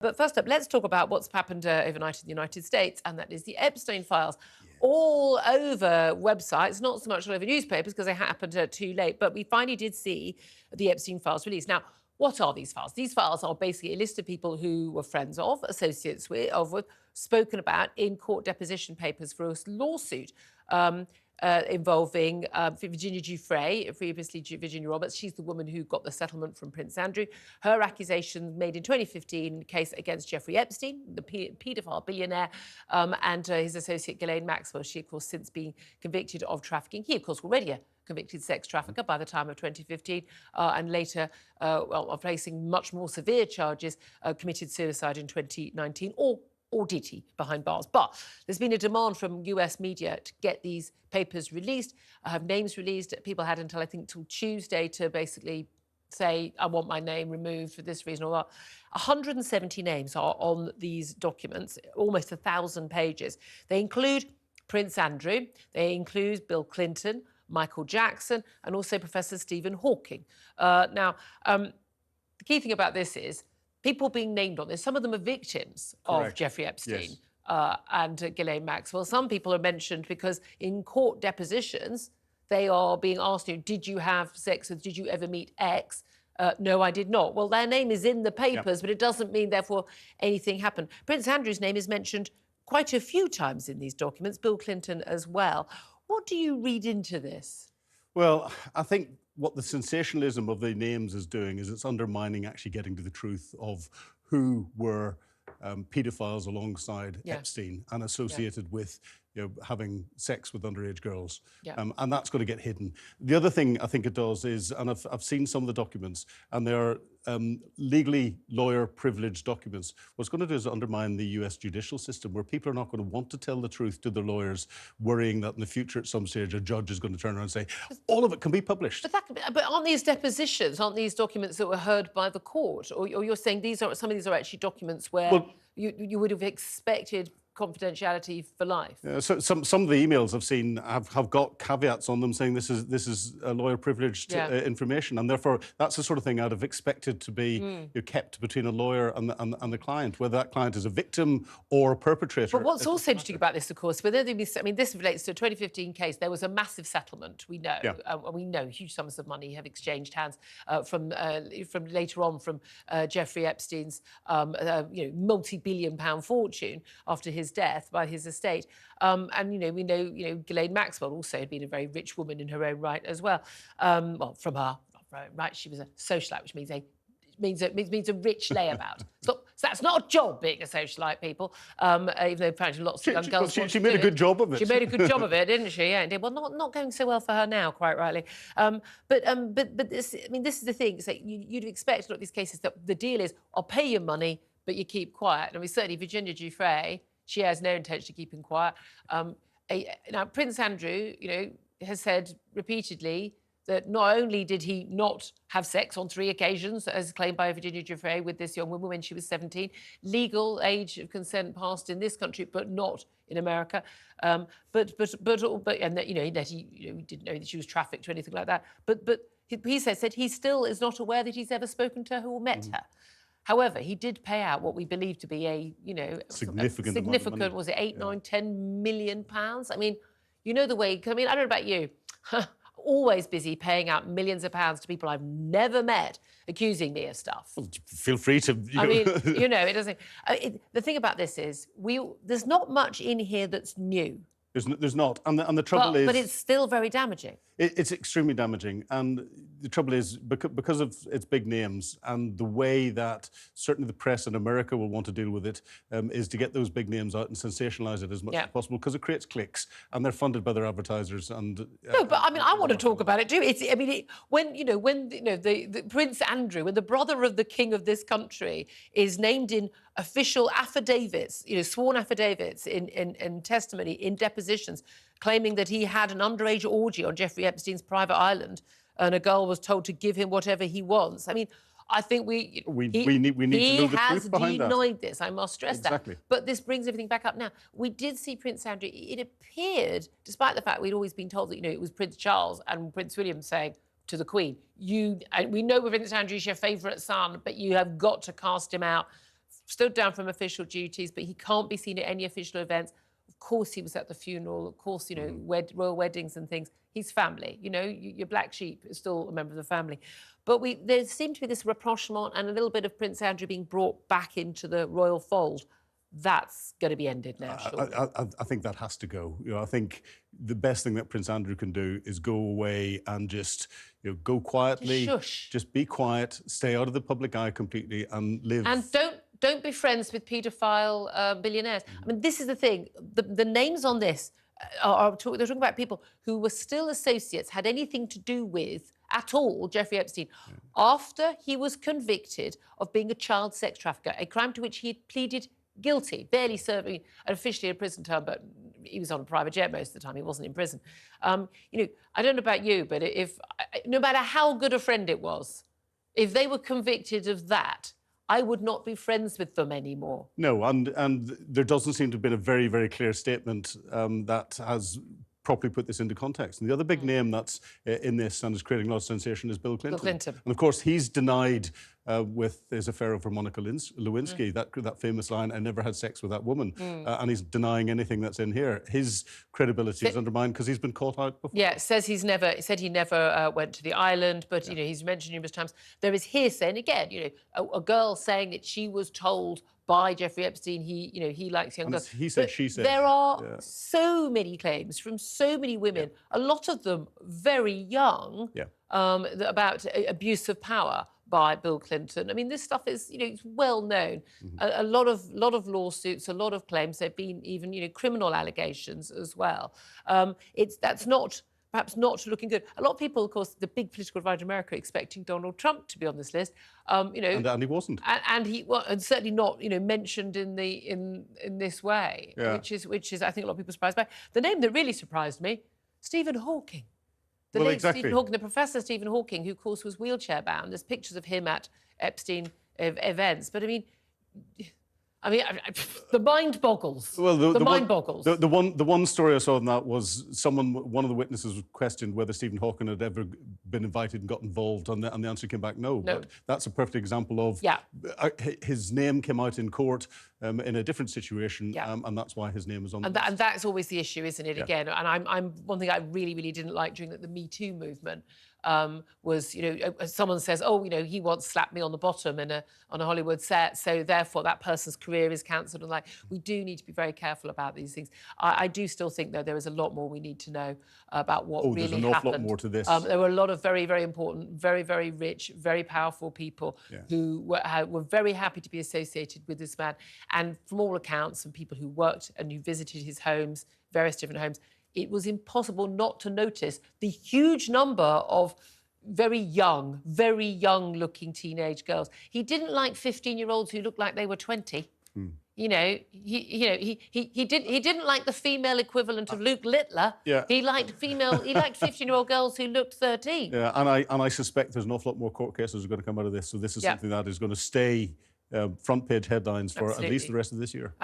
But first up, let's talk about what's happened overnight in the United States, and that is the Epstein files. All over websites, not so much all over newspapers because they happened too late, but we finally did see the Epstein files released. Now, what are these files? These files are basically a list of people who were friends of, associates with, spoken about in court deposition papers for a lawsuit involving Virginia Giuffre, previously Virginia Roberts. She's the woman who got the settlement from Prince Andrew. Her accusations made in 2015 case against Jeffrey Epstein, the paedophile billionaire, and his associate Ghislaine Maxwell. She, of course, since been convicted of trafficking. He, of course, already a convicted sex trafficker by the time of 2015, and later, facing much more severe charges, committed suicide in 2019, or did he, behind bars? But there's been a demand from US media to get these papers released, have names released. People had until, I think, till Tuesday to basically say, I want my name removed for this reason or that. 170 names are on these documents, almost 1,000 pages. They include Prince Andrew, they include Bill Clinton, Michael Jackson, and also Professor Stephen Hawking. The key thing about this is people being named on this. Some of them are victims of Jeffrey Epstein and Ghislaine Maxwell. Some people are mentioned because in court depositions, they are being asked, did you have sex with, did you ever meet X? No, I did not. Well, their name is in the papers, but it doesn't mean, therefore, anything happened. Prince Andrew's name is mentioned quite a few times in these documents, Bill Clinton as well. What do you read into this? Well, I think what the sensationalism of the names is doing is it's undermining actually getting to the truth of who were paedophiles alongside Epstein and associated with having sex with underage girls. And that's going to get hidden. The other thing I think it does is, and I've seen some of the documents, and they are legally lawyer privileged documents. What's going to do is undermine the US judicial system, where people are not going to want to tell the truth to their lawyers, worrying that in the future at some stage a judge is going to turn around and say, all of it can be published. But aren't these depositions, aren't these documents that were heard by the court? Or you're saying some of these are actually documents where you would have expected confidentiality for life? So some of the emails I've seen have got caveats on them saying this is a lawyer privileged information, and therefore that's the sort of thing I'd have expected to be kept between a lawyer and the client, whether that client is a victim or a perpetrator. But what's also interesting about this, of course, this relates to a 2015 case. There was a massive settlement, we know, and we know huge sums of money have exchanged hands from later on from Jeffrey Epstein's multi-billion-pound fortune after his death by his estate. And, we know, Ghislaine Maxwell also had been a very rich woman in her own right as well. Well, from her right, she was a socialite, which means a rich layabout. So that's not a job, being a socialite, people, even though apparently lots of young girls she made a good job of it. She made a good job of it, didn't she? Yeah, indeed. Well, not going so well for her now, quite rightly. But this, this is the thing. So you'd expect a lot of these cases that the deal is, I'll pay you money, but you keep quiet. And certainly Virginia Giuffre, she has no intention of keeping quiet. Now, Prince Andrew, has said repeatedly that not only did he not have sex on 3 occasions, as claimed by Virginia Giuffre, with this young woman when she was 17, legal age of consent passed in this country, but not in America. And that he didn't know that she was trafficked or anything like that. But he said he still is not aware that he's ever spoken to her or met her. However, he did pay out what we believe to be a significant, was it 8, 9, 10 million pounds? I mean, the way, I don't know about you, always busy paying out millions of pounds to people I've never met, accusing me of stuff. Well, feel free to. It doesn't. The thing about this is, there's not much in here that's new. There's not, and the trouble is... But it's still very damaging. It's extremely damaging, and the trouble is, because of its big names and the way that certainly the press in America will want to deal with it, is to get those big names out and sensationalise it as much as possible, because it creates clicks, and they're funded by their advertisers. And no, but I want to talk about it too. When the Prince Andrew, when the brother of the king of this country is named in official affidavits, sworn affidavits in testimony, in depositions, claiming that he had an underage orgy on Jeffrey Epstein's private island and a girl was told to give him whatever he wants. I think we need to know the truth behind that. He has denied this, I must stress that. But this brings everything back up now. We did see Prince Andrew. It appeared, despite the fact we'd always been told that, it was Prince Charles and Prince William saying to the Queen, we know Prince Andrew's your favourite son, but you have got to cast him out stood down from official duties, but he can't be seen at any official events. Of course, he was at the funeral. Of course, you know, royal weddings and things. He's family. You know, your black sheep is still a member of the family. But there seemed to be this rapprochement and a little bit of Prince Andrew being brought back into the royal fold. That's going to be ended now, surely. I think that has to go. You know, I think the best thing that Prince Andrew can do is go away and just, you know, go quietly. Just shush. Just be quiet, stay out of the public eye completely, and live. And don't be friends with paedophile billionaires. I mean, this is the thing. The names on this they're talking about people who were still associates, had anything to do with at all Jeffrey Epstein, after he was convicted of being a child sex trafficker, a crime to which he had pleaded guilty, barely serving officially a prison term, but he was on a private jet most of the time. He wasn't in prison. You know, I don't know about you, but no matter how good a friend it was, if they were convicted of that, I would not be friends with them anymore. No, and there doesn't seem to have been a very, very clear statement that has properly put this into context. And the other big name that's in this and is creating a lot of sensation is Bill Clinton. Bill Clinton. And of course, he's denied with his affair over Monica Lewinsky, that famous line, "I never had sex with that woman." And he's denying anything that's in here. His credibility is undermined because he's been caught out before. Yeah, said he never went to the island, but, you know, he's mentioned numerous times. There is hearsay, and again, you know, a girl saying that she was told by Jeffrey Epstein he likes young girls. He said, she said. There are so many claims from so many women, a lot of them very young, about abuse of power by Bill Clinton. I mean, this stuff is, you know, it's well known. A lot of lawsuits, a lot of claims. There've been even, you know, criminal allegations as well. That's perhaps not looking good. A lot of people, of course, the big political divide in America, expecting Donald Trump to be on this list. You know, and he wasn't. And certainly not, you know, mentioned in this way, which is I think a lot of people surprised by. The name that really surprised me, Stephen Hawking. The late Stephen Hawking, the Professor Stephen Hawking, who, of course, was wheelchair bound. There's pictures of him at Epstein events. But I mean, the mind boggles. Well, the mind boggles. The one story I saw on that was one of the witnesses questioned whether Stephen Hawking had ever been invited and got involved, and the answer came back no. But that's a perfect example of his name came out in court in a different situation, and that's why his name was on. And that's always the issue, isn't it? Again, and I'm one thing I really, really didn't like during the Me Too movement. Was, you know, someone says, oh, you know, he once slapped me on the bottom on a Hollywood set, so therefore that person's career is cancelled. And like, we do need to be very careful about these things. I do still think, though, there is a lot more we need to know about what really happened. There's an awful lot more to this. There were a lot of very, very important, very, very rich, very powerful people who were very happy to be associated with this man. And from all accounts, and people who worked and who visited his homes, various different homes, it was impossible not to notice the huge number of very young-looking teenage girls. He didn't like 15-year-olds who looked like they were 20. You know, he didn't like the female equivalent of Luke Littler. He liked 15-year-old girls who looked 13. Yeah, and I suspect there's an awful lot more court cases are going to come out of this. So this is something that is going to stay front page headlines for at least the rest of this year.